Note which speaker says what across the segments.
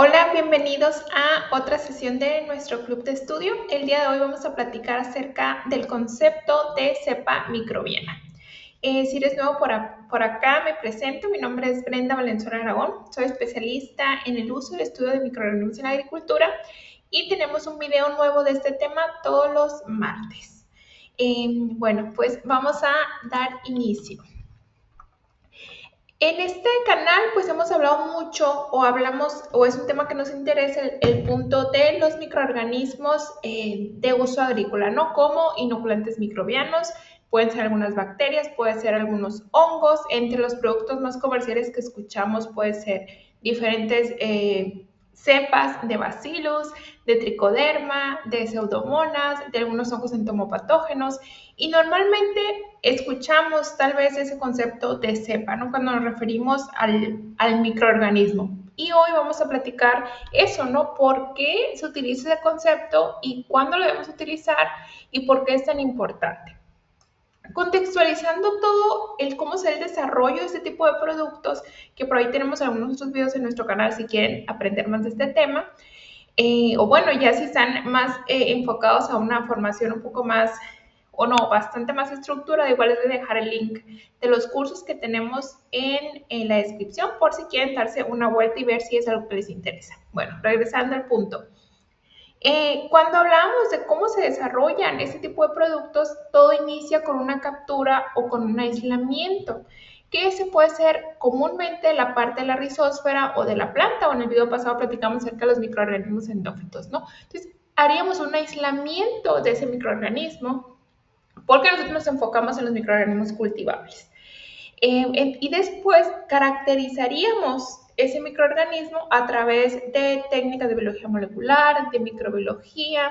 Speaker 1: Hola, bienvenidos a otra sesión de nuestro club de estudio. El día de hoy vamos a platicar acerca del concepto de cepa microbiana. Si eres nuevo por acá, me presento. Mi nombre es Brenda Valenzuela Aragón. Soy especialista en el uso y el estudio de microorganismos en la agricultura y tenemos un video nuevo de este tema todos los martes. Bueno, pues vamos a dar inicio. En este canal pues hemos hablado mucho o es un tema que nos interesa el punto de los microorganismos de uso agrícola, ¿no? Como inoculantes microbianos, pueden ser algunas bacterias, pueden ser algunos hongos, entre los productos más comerciales que escuchamos puede ser diferentes cepas de bacillus, de tricoderma, de pseudomonas, de algunos hongos entomopatógenos y normalmente escuchamos tal vez ese concepto de cepa, ¿no? Cuando nos referimos al microorganismo. Y hoy vamos a platicar eso, ¿no? ¿Por qué se utiliza ese concepto y cuándo lo debemos utilizar y por qué es tan importante? Contextualizando todo cómo es el desarrollo de este tipo de productos, que por ahí tenemos algunos otros videos en nuestro canal si quieren aprender más de este tema, o bueno, ya si están más enfocados a una formación un poco más, o no, bastante más estructurada, igual les voy a dejar el link de los cursos que tenemos en la descripción por si quieren darse una vuelta y ver si es algo que les interesa. Bueno, regresando al punto. Cuando hablamos de cómo se desarrollan este tipo de productos, todo inicia con una captura o con un aislamiento, que ese puede ser comúnmente la parte de la rizósfera o de la planta, o en el video pasado platicamos acerca de los microorganismos endófitos, ¿no? Entonces, haríamos un aislamiento de ese microorganismo porque nosotros nos enfocamos en los microorganismos cultivables. Y después caracterizaríamos ese microorganismo a través de técnicas de biología molecular, de microbiología,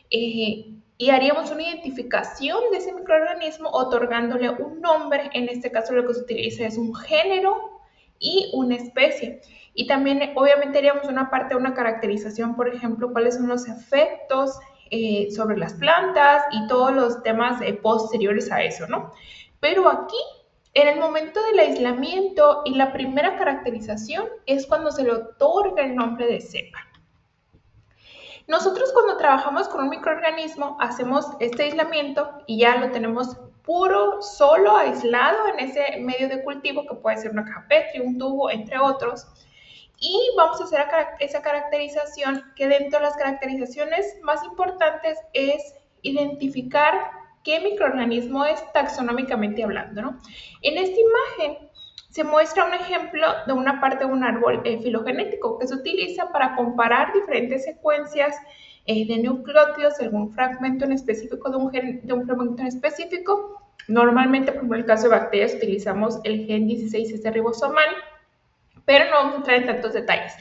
Speaker 1: y haríamos una identificación de ese microorganismo otorgándole un nombre. En este caso lo que se utiliza es un género y una especie. Y también obviamente haríamos una caracterización, por ejemplo, cuáles son los efectos sobre las plantas y todos los temas posteriores a eso, ¿no? Pero aquí en el momento del aislamiento y la primera caracterización es cuando se le otorga el nombre de cepa. Nosotros cuando trabajamos con un microorganismo hacemos este aislamiento y ya lo tenemos puro, solo aislado en ese medio de cultivo que puede ser una caja Petri, un tubo, entre otros. Y vamos a hacer esa caracterización, que dentro de las caracterizaciones más importantes es identificar qué microorganismo es taxonómicamente hablando, ¿no? En esta imagen se muestra un ejemplo de una parte de un árbol filogenético que se utiliza para comparar diferentes secuencias de nucleótidos de algún fragmento en específico de un fragmento en específico. Normalmente, por ejemplo, en el caso de bacterias utilizamos el gen 16S ribosomal, pero no vamos a entrar en tantos detalles.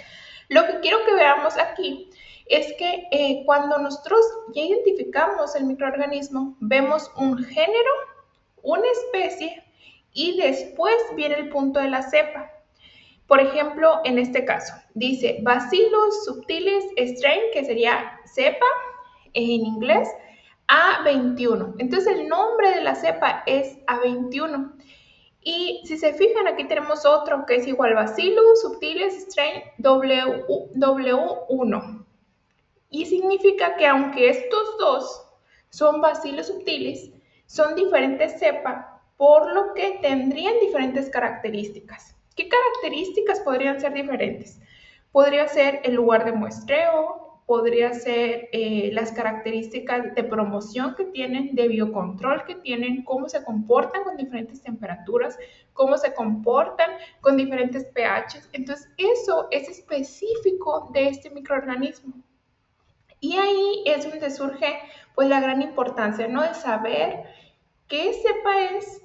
Speaker 1: Lo que quiero que veamos aquí es que cuando nosotros ya identificamos el microorganismo, vemos un género, una especie y después viene el punto de la cepa. Por ejemplo, en este caso, dice Bacillus subtilis strain, que sería cepa en inglés, A21. Entonces el nombre de la cepa es A21. Y si se fijan, aquí tenemos otro que es igual Bacillus subtilis strain W1. Y significa que aunque estos dos son Bacillus subtilis, son diferentes cepas, por lo que tendrían diferentes características. ¿Qué características podrían ser diferentes? Podría ser el lugar de muestreo, podría ser las características de promoción que tienen, de biocontrol que tienen, cómo se comportan con diferentes temperaturas, cómo se comportan con diferentes pHs. Entonces, eso es específico de este microorganismo. Y ahí es donde surge pues la gran importancia, ¿no? De saber qué cepa es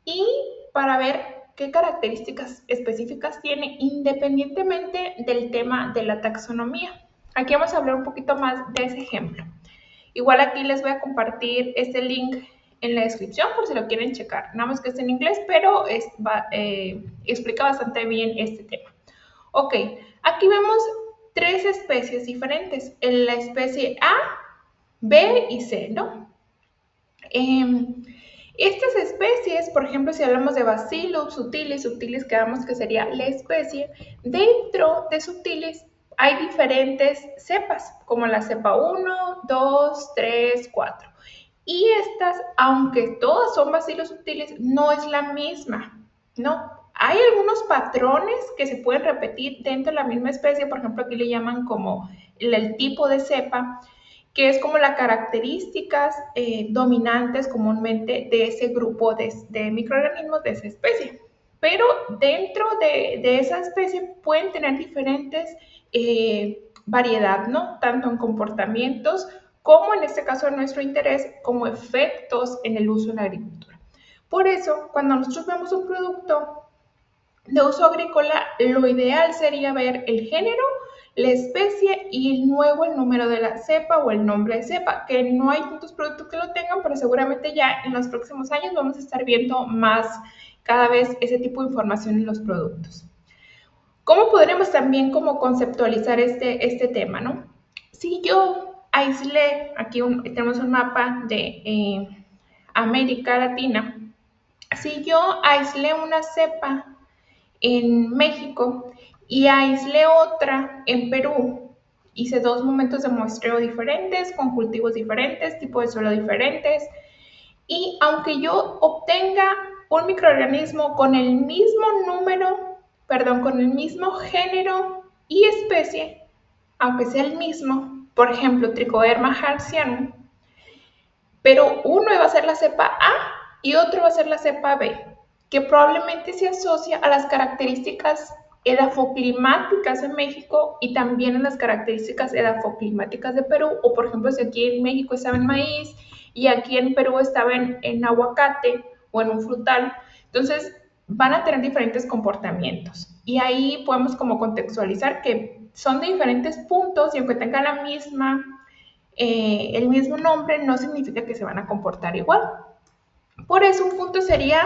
Speaker 1: y para ver qué características específicas tiene independientemente del tema de la taxonomía. Aquí vamos a hablar un poquito más de ese ejemplo. Igual aquí les voy a compartir este link en la descripción por si lo quieren checar. Nada más que está en inglés, pero explica bastante bien este tema. Ok, aquí vemos tres especies diferentes, la especie A, B y C, ¿no? Estas especies, por ejemplo, si hablamos de Bacillus subtilis, quedamos que sería la especie, dentro de subtilis hay diferentes cepas, como la cepa 1, 2, 3, 4. Y estas, aunque todas son bacilos sutiles, no es la misma, ¿no? Hay algunos patrones que se pueden repetir dentro de la misma especie, por ejemplo, aquí le llaman como el tipo de cepa, que es como las características dominantes comúnmente de ese grupo de microorganismos de esa especie. Pero dentro de esa especie pueden tener diferentes variedad, ¿no? Tanto en comportamientos como en este caso de nuestro interés, como efectos en el uso en la agricultura. Por eso, cuando nosotros vemos un producto de uso agrícola, lo ideal sería ver el género, la especie y luego el número de la cepa o el nombre de cepa, que no hay tantos productos que lo tengan, pero seguramente ya en los próximos años vamos a estar viendo más cada vez ese tipo de información en los productos. ¿Cómo podremos también como conceptualizar este tema, no? Si yo aislé, aquí tenemos un mapa de América Latina, si yo aislé una cepa en México y aislé otra en Perú, hice dos momentos de muestreo diferentes, con cultivos diferentes, tipo de suelo diferentes, y aunque yo obtenga un microorganismo con el mismo número, perdón, con el mismo género y especie, aunque sea el mismo, por ejemplo, Trichoderma harzianum, pero uno va a ser la cepa A y otro va a ser la cepa B, que probablemente se asocia a las características edafoclimáticas de México y también a las características edafoclimáticas de Perú, o por ejemplo, si aquí en México estaba en maíz y aquí en Perú estaba en aguacate o en un frutal, entonces van a tener diferentes comportamientos. Y ahí podemos como contextualizar que son de diferentes puntos y aunque tengan el mismo nombre, no significa que se van a comportar igual. Por eso un punto sería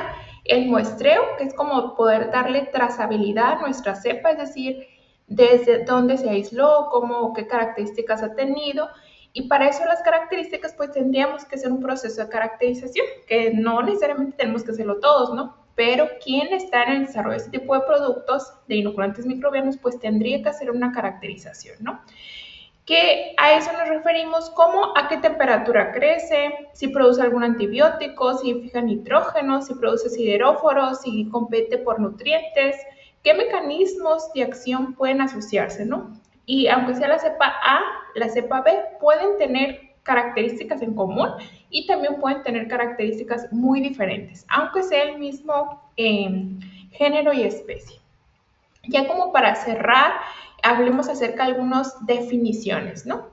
Speaker 1: el muestreo, que es como poder darle trazabilidad a nuestra cepa, es decir, desde dónde se aisló, qué características ha tenido. Y para eso las características, pues tendríamos que hacer un proceso de caracterización, que no necesariamente tenemos que hacerlo todos, ¿no? Pero quien está en el desarrollo de este tipo de productos de inoculantes microbianos, pues tendría que hacer una caracterización, ¿no? Que a eso nos referimos como a qué temperatura crece, si produce algún antibiótico, si fija nitrógeno, si produce sideróforos, si compete por nutrientes, qué mecanismos de acción pueden asociarse, ¿no? Y aunque sea la cepa A, la cepa B pueden tener características en común y también pueden tener características muy diferentes, aunque sea el mismo género y especie. Ya como para cerrar, hablemos acerca de algunas definiciones, ¿no?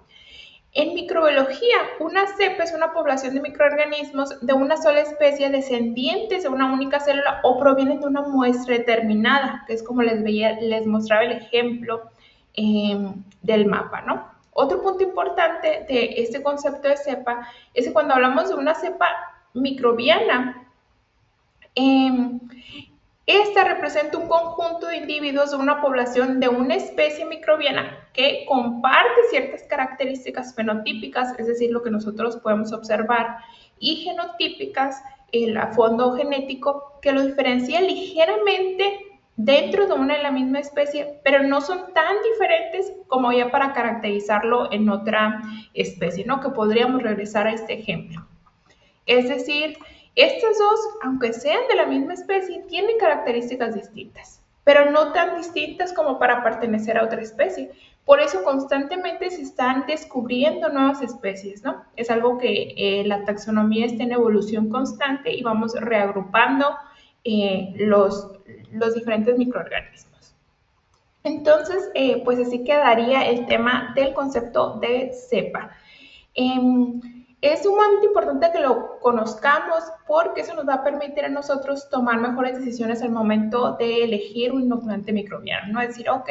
Speaker 1: En microbiología, una cepa es una población de microorganismos de una sola especie descendientes de una única célula o provienen de una muestra determinada, que es como les mostraba el ejemplo del mapa, ¿no? Otro punto importante de este concepto de cepa es que cuando hablamos de una cepa microbiana, esta representa un conjunto de individuos de una población de una especie microbiana que comparte ciertas características fenotípicas, es decir, lo que nosotros podemos observar, y genotípicas, el fondo genético, que lo diferencia ligeramente dentro de una y la misma especie, pero no son tan diferentes como ya para caracterizarlo en otra especie, ¿no? Que podríamos regresar a este ejemplo. Es decir, estas dos, aunque sean de la misma especie, tienen características distintas, pero no tan distintas como para pertenecer a otra especie. Por eso constantemente se están descubriendo nuevas especies, ¿no? Es algo que la taxonomía está en evolución constante y vamos reagrupando los diferentes microorganismos. Entonces, pues así quedaría el tema del concepto de cepa. Es sumamente importante que lo conozcamos porque eso nos va a permitir a nosotros tomar mejores decisiones al momento de elegir un inoculante microbiano, ¿no? Es decir, ok,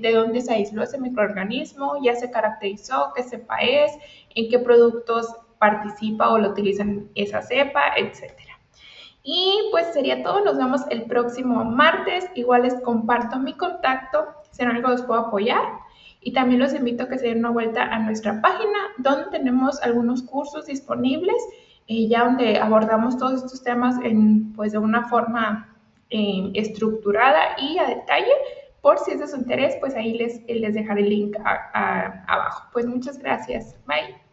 Speaker 1: ¿de dónde se aisló ese microorganismo? ¿Ya se caracterizó? ¿Qué cepa es? ¿En qué productos participa o lo utilizan esa cepa? Etcétera. Y pues sería todo, nos vemos el próximo martes. Igual les comparto mi contacto, si en algo los puedo apoyar. Y también los invito a que se den una vuelta a nuestra página, donde tenemos algunos cursos disponibles, ya donde abordamos todos estos temas pues de una forma estructurada y a detalle, por si es de su interés, pues ahí les dejaré el link abajo. Pues muchas gracias. Bye.